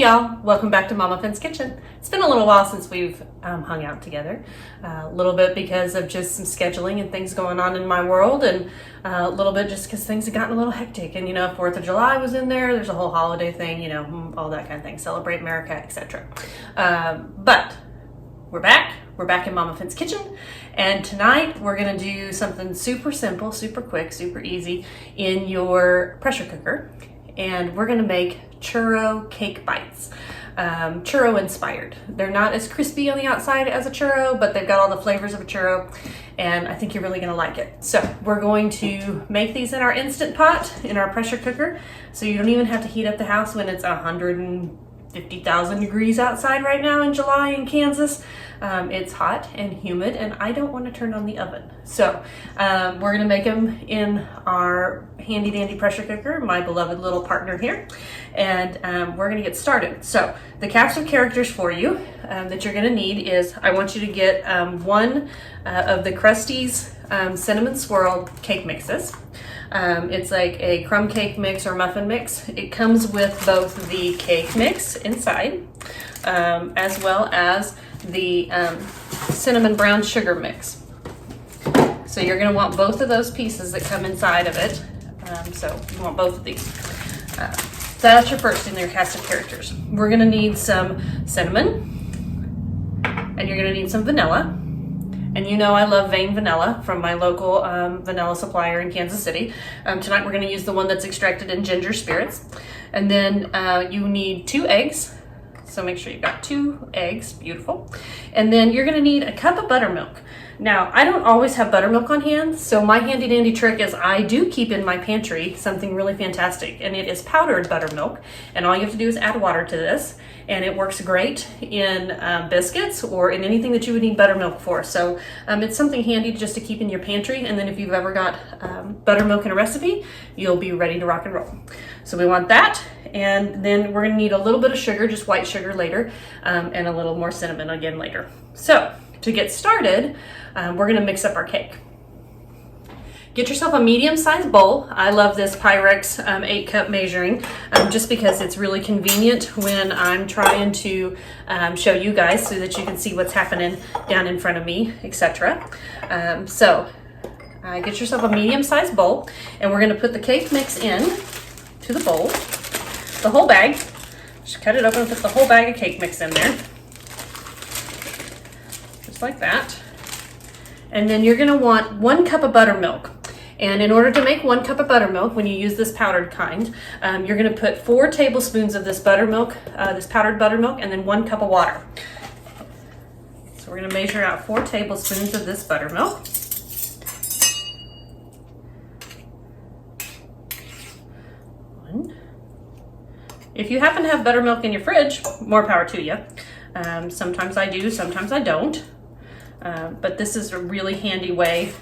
y'all, welcome back to MamaFin's Kitchen. It's been a little while since we've hung out together. A little bit because of just some scheduling and things going on in my world, and a little bit just because things have gotten a little hectic. And 4th of July was in there, there's a whole holiday thing, all that kind of thing. Celebrate America, etc. But we're back in MamaFin's Kitchen, and tonight we're gonna do something super simple, super quick, super easy in your pressure cooker. And we're gonna make churro cake bites. Churro inspired. They're not as crispy on the outside as a churro, but they've got all the flavors of a churro, and I think you're really gonna like it. So we're going to make these in our Instant Pot, in our pressure cooker, so you don't even have to heat up the house when it's 150,000 degrees outside right now in July in Kansas. It's hot and humid, and I don't want to turn on the oven. So we're gonna make them in our handy dandy pressure cooker, my beloved little partner here, and we're gonna get started. So the cast of characters for you that you're gonna need is, I want you to get one of the Krusteaz cinnamon swirl cake mixes. It's like a crumb cake mix or muffin mix. It comes with both the cake mix inside as well as the cinnamon brown sugar mix. So you're going to want both of those pieces that come inside of it. So you want both of these. That's your first in your cast of characters. We're going to need some cinnamon, and you're going to need some vanilla. And I love Vein vanilla from my local vanilla supplier in Kansas City. Tonight we're going to use the one that's extracted in ginger spirits. And then you need 2 eggs. So make sure you've got 2 eggs, beautiful. And then you're gonna need a cup of buttermilk. Now, I don't always have buttermilk on hand, so my handy dandy trick is I do keep in my pantry something really fantastic, and it is powdered buttermilk. And all you have to do is add water to this, and it works great in biscuits or in anything that you would need buttermilk for. So it's something handy just to keep in your pantry, and then if you've ever got buttermilk in a recipe, you'll be ready to rock and roll. So we want that, and then we're gonna need a little bit of sugar, just white sugar later, and a little more cinnamon again later. So to get started, we're gonna mix up our cake. Get yourself a medium-sized bowl. I love this Pyrex 8-cup measuring just because it's really convenient when I'm trying to show you guys so that you can see what's happening down in front of me, etc. Get yourself a medium-sized bowl, and we're gonna put the cake mix in to the bowl, the whole bag. Just cut it open and put the whole bag of cake mix in there. Just like that. And then you're gonna want 1 cup of buttermilk. And in order to make 1 cup of buttermilk, when you use this powdered kind, you're gonna put 4 tablespoons of this buttermilk, this powdered buttermilk, and then 1 cup of water. So we're gonna measure out 4 tablespoons of this buttermilk. If you happen to have buttermilk in your fridge, more power to you. Sometimes I do, sometimes I don't. But this is a really handy way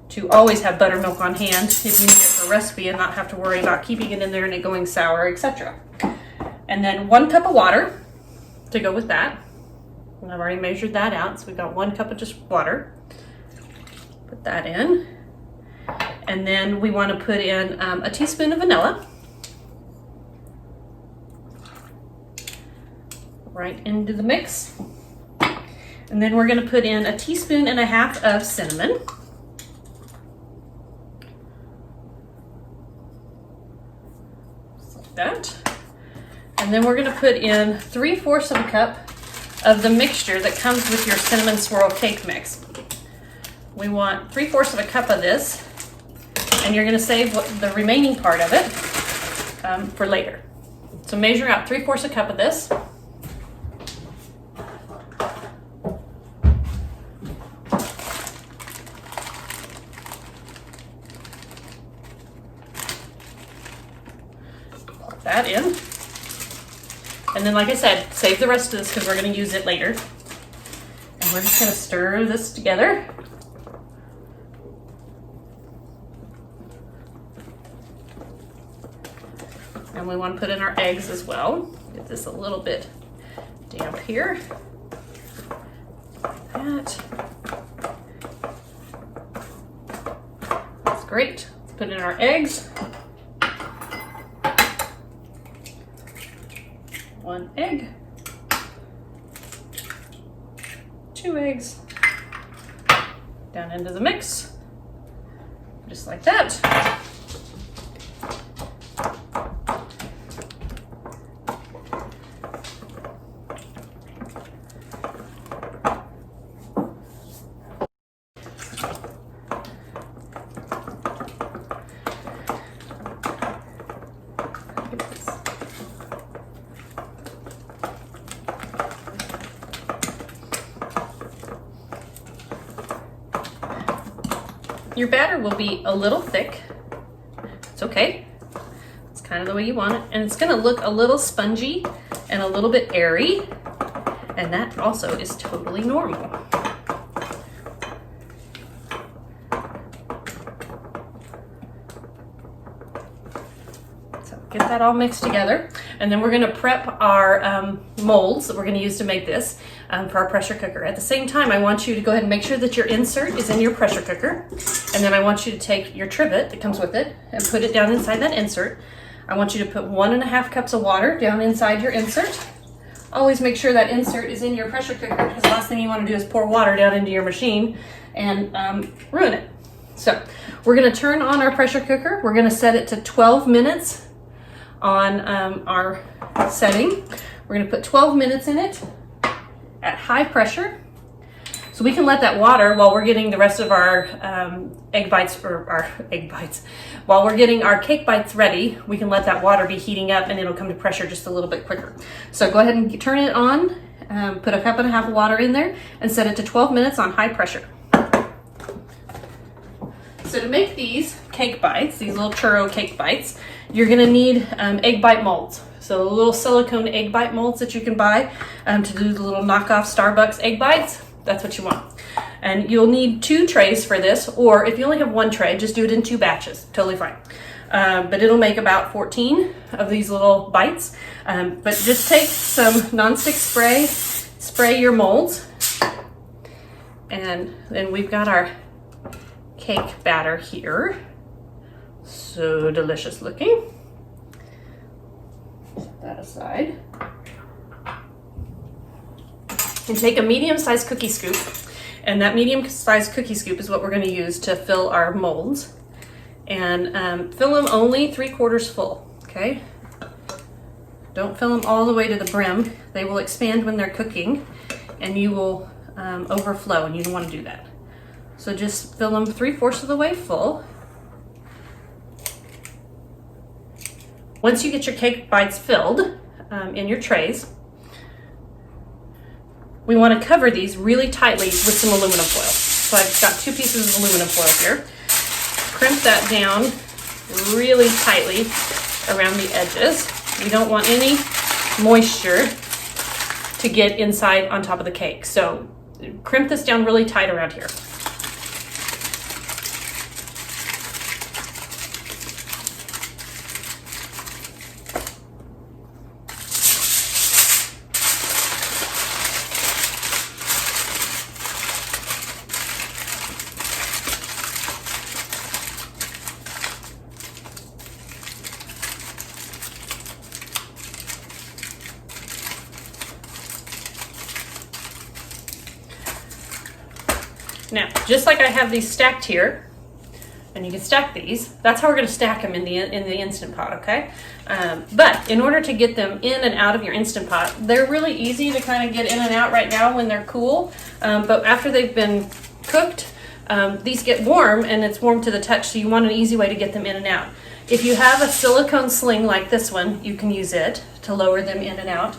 to always have buttermilk on hand if you need it for a recipe and not have to worry about keeping it in there and it going sour, etc. And then 1 cup of water to go with that. And I've already measured that out, so we've got 1 cup of just water. Put that in. And then we want to put in a teaspoon of vanilla. Right into the mix. And then we're going to put in 1.5 teaspoons of cinnamon. Just like that. And then we're going to put in 3/4 of a cup of the mixture that comes with your cinnamon swirl cake mix. We want 3/4 of a cup of this, and you're going to save the remaining part of it for later. So measure out 3/4 a cup of this. That in, and then like I said, save the rest of this because we're going to use it later. And we're just going to stir this together. And we want to put in our eggs as well. Get this a little bit damp here. Like that. That's great. Let's put in our eggs. 1 1 egg, 2 eggs, down into the mix, just like that. Your batter will be a little thick. It's okay. It's kind of the way you want it. And it's gonna look a little spongy and a little bit airy. And that also is totally normal. So get that all mixed together. And then we're gonna prep our molds that we're gonna use to make this for our pressure cooker. At the same time, I want you to go ahead and make sure that your insert is in your pressure cooker. And then I want you to take your trivet that comes with it and put it down inside that insert. I want you to put 1.5 cups of water down inside your insert. Always make sure that insert is in your pressure cooker, because the last thing you want to do is pour water down into your machine and ruin it. So we're gonna turn on our pressure cooker. We're gonna set it to 12 minutes on our setting. We're gonna put 12 minutes in it at high pressure. So we can let that water while we're getting the rest of our while we're getting our cake bites ready, we can let that water be heating up and it'll come to pressure just a little bit quicker. So go ahead and turn it on, put 1.5 cups of water in there and set it to 12 minutes on high pressure. So to make these cake bites, these little churro cake bites, you're gonna need egg bite molds. So little silicone egg bite molds that you can buy to do the little knockoff Starbucks egg bites. That's what you want. And you'll need 2 trays for this, or if you only have 1 tray, just do it in 2 batches, totally fine. But it'll make about 14 of these little bites. But just take some nonstick spray your molds. And then we've got our cake batter here. So delicious looking. Set that aside. And take a medium-sized cookie scoop, and that medium-sized cookie scoop is what we're going to use to fill our molds. And fill them only 3/4 full, okay? Don't fill them all the way to the brim. They will expand when they're cooking, and you will overflow, and you don't want to do that. So just fill them 3/4 of the way full. Once you get your cake bites filled in your trays, we want to cover these really tightly with some aluminum foil. So I've got 2 pieces of aluminum foil here. Crimp that down really tightly around the edges. You don't want any moisture to get inside on top of the cake. So crimp this down really tight around here. Now, just like I have these stacked here, and you can stack these, that's how we're going to stack them in the Instant Pot, okay? But in order to get them in and out of your Instant Pot, they're really easy to kind of get in and out right now when they're cool, but after they've been cooked, these get warm, and it's warm to the touch, so you want an easy way to get them in and out. If you have a silicone sling like this one, you can use it to lower them in and out.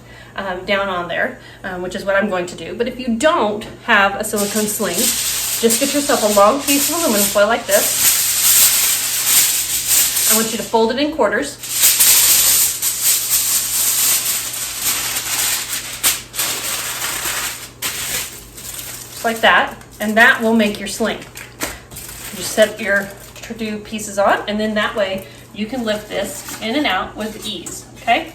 Down on there, which is what I'm going to do. But if you don't have a silicone sling, just get yourself a long piece of aluminum foil like this. I want you to fold it in quarters. Just like that, and that will make your sling. You set your to-do pieces on, and then that way you can lift this in and out with ease, okay?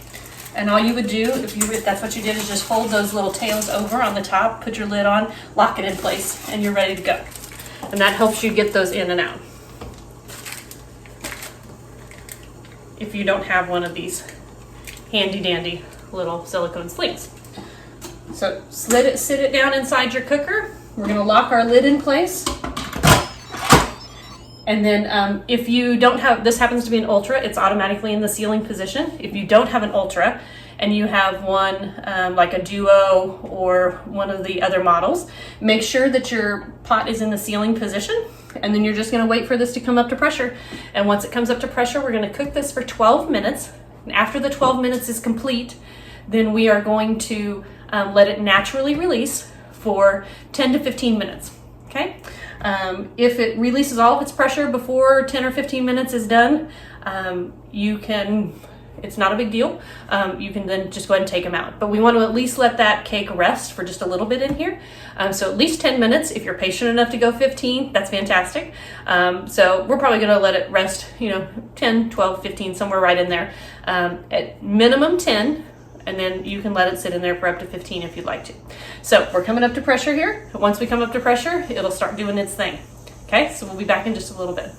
And all you would do, if that's what you did, is just fold those little tails over on the top, put your lid on, lock it in place, and you're ready to go. And that helps you get those in and out. If you don't have one of these handy dandy little silicone sleeves. So sit it down inside your cooker. We're gonna lock our lid in place. And then if you don't have, this happens to be an Ultra, it's automatically in the sealing position. If you don't have an Ultra and you have one like a Duo or one of the other models, make sure that your pot is in the sealing position, and then you're just gonna wait for this to come up to pressure. And once it comes up to pressure, we're gonna cook this for 12 minutes. And after the 12 minutes is complete, then we are going to let it naturally release for 10 to 15 minutes, okay? If it releases all of its pressure before 10 or 15 minutes is done, it's not a big deal. You can then just go ahead and take them out. But we want to at least let that cake rest for just a little bit in here. So at least 10 minutes. If you're patient enough to go 15, that's fantastic. So we're probably gonna let it rest, 10, 12, 15, somewhere right in there. At minimum 10, and then you can let it sit in there for up to 15 if you'd like to. So we're coming up to pressure here. Once we come up to pressure, it'll start doing its thing. Okay, so we'll be back in just a little bit.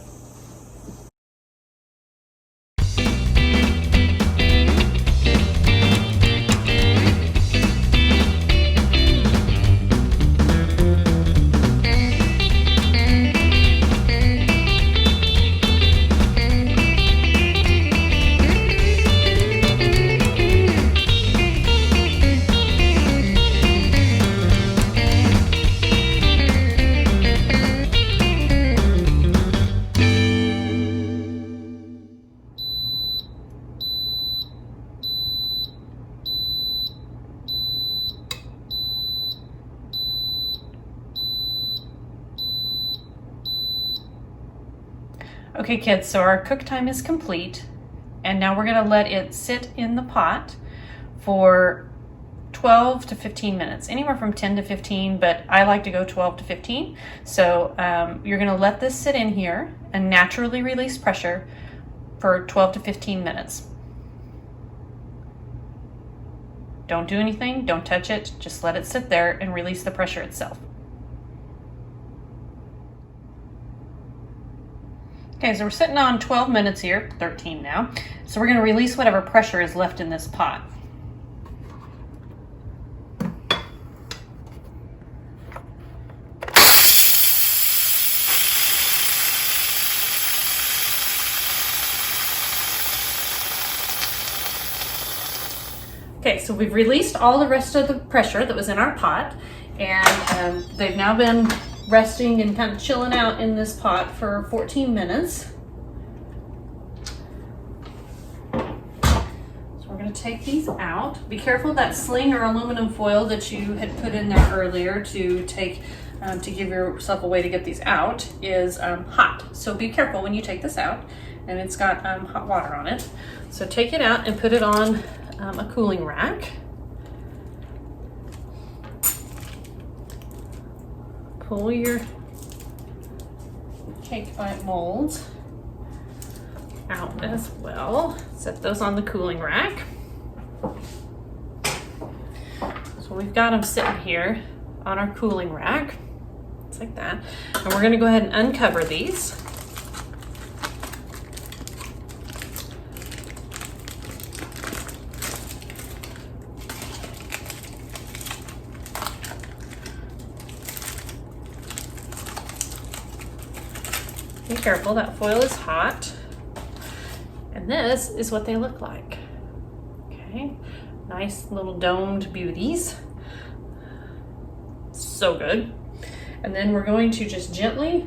Okay kids, so our cook time is complete, and now we're gonna let it sit in the pot for 12 to 15 minutes, anywhere from 10 to 15, but I like to go 12 to 15. So you're gonna let this sit in here and naturally release pressure for 12 to 15 minutes. Don't do anything, don't touch it, just let it sit there and release the pressure itself. Okay, so we're sitting on 12 minutes here, 13 now. So we're gonna release whatever pressure is left in this pot. Okay, so we've released all the rest of the pressure that was in our pot, and they've now been resting and kind of chilling out in this pot for 14 minutes. So we're going to take these out. Be careful of that sling or aluminum foil that you had put in there earlier to take to give yourself a way to get these out is hot. So be careful when you take this out, and it's got hot water on it. So take it out and put it on a cooling rack. Pull your cake bite molds out as well. Set those on the cooling rack. So we've got them sitting here on our cooling rack. It's like that. And we're gonna go ahead and uncover these. Be careful, that foil is hot. And this is what they look like. Okay, nice little domed beauties. So good. And then we're going to just gently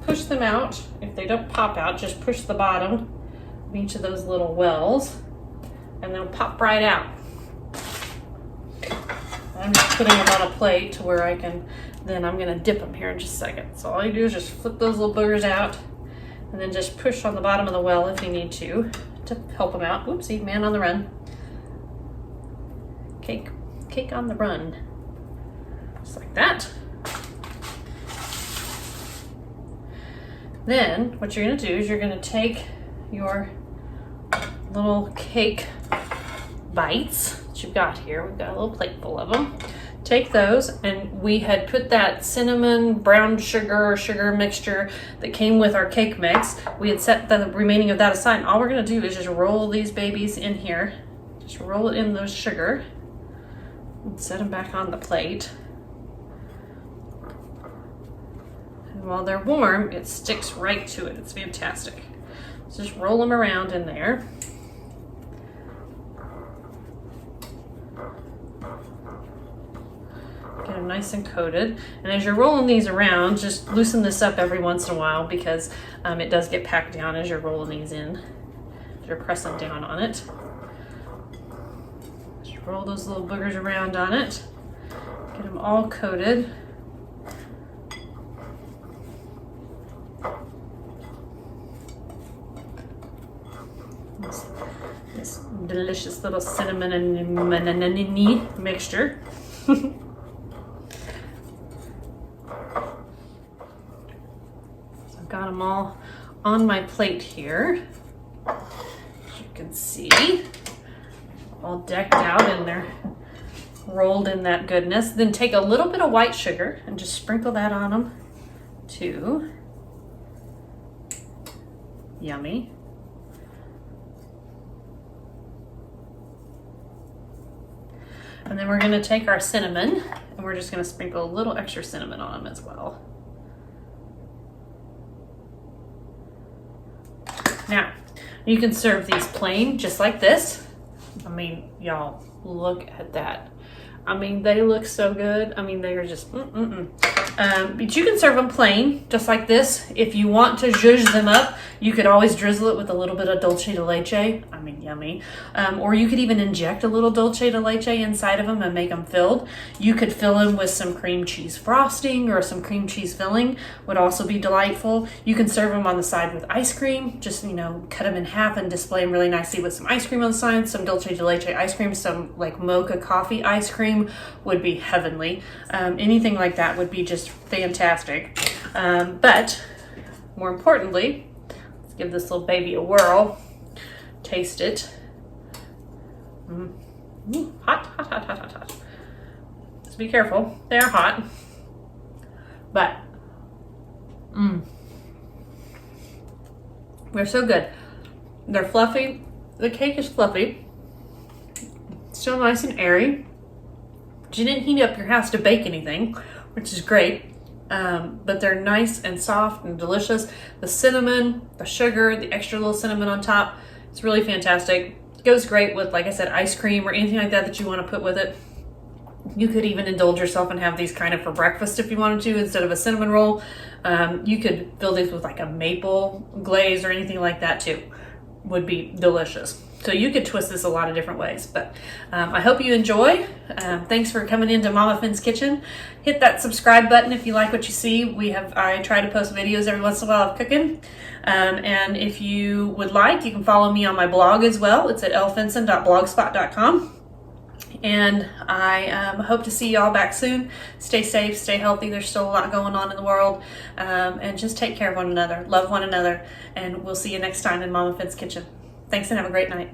push them out. If they don't pop out, just push the bottom of each of those little wells and they'll pop right out. I'm just putting them on a plate to where I can, then I'm gonna dip them here in just a second. So all you do is just flip those little boogers out and then just push on the bottom of the well if you need to help them out. Oopsie, man on the run. Cake on the run. Just like that. Then what you're gonna do is you're gonna take your little cake bites that you've got here. We've got a little plate full of them. Take those, and we had put that cinnamon brown sugar mixture that came with our cake mix. We had set the remaining of that aside, and all we're gonna do is just roll these babies in here. Just roll it in those sugar and set them back on the plate. And while they're warm, it sticks right to it. It's fantastic. So just roll them around in there. Get them nice and coated. And as you're rolling these around, just loosen this up every once in a while because it does get packed down as you're rolling these in. You're pressing down on it. Just roll those little boogers around on it. Get them all coated. This delicious little cinnamon and mixture. Got them all on my plate here. As you can see, all decked out and they're rolled in that goodness. Then take a little bit of white sugar and just sprinkle that on them too. Yummy. And then we're going to take our cinnamon and we're just going to sprinkle a little extra cinnamon on them as well. Now, you can serve these plain, just like this. I mean, y'all, look at that. I mean, they look so good. I mean, they are just, but you can serve them plain, just like this. If you want to zhuzh them up, you could always drizzle it with a little bit of dulce de leche. I mean, yummy. Or you could even inject a little dulce de leche inside of them and make them filled. You could fill them with some cream cheese frosting or some cream cheese filling, would also be delightful. You can serve them on the side with ice cream. Just, you know, cut them in half and display them really nicely with some ice cream on the side, some dulce de leche ice cream, some like mocha coffee ice cream would be heavenly. Anything like that would be just fantastic. But more importantly, let's give this little baby a whirl. Taste it. Hot, hot, hot, hot, hot, hot. Just be careful. They are hot. But, they're so good. They're fluffy. The cake is fluffy. Still nice and airy. You didn't heat up your house to bake anything, which is great. But they're nice and soft and delicious. The cinnamon, the sugar, the extra little cinnamon on top, it's really fantastic. It goes great with, like I said, ice cream or anything like that you want to put with it. You could even indulge yourself and have these kind of for breakfast if you wanted to instead of a cinnamon roll. You could fill these with like a maple glaze or anything like that too. Would be delicious. So you could twist this a lot of different ways, but I hope you enjoy. Thanks for coming into MamaFin's Kitchen. Hit that subscribe button if you like what you see. I try to post videos every once in a while of cooking. And if you would like, you can follow me on my blog as well. It's at elfinson.blogspot.com. And I hope to see you all back soon. Stay safe, stay healthy. There's still a lot going on in the world. And just take care of one another, love one another, and we'll see you next time in MamaFin's Kitchen. Thanks and have a great night.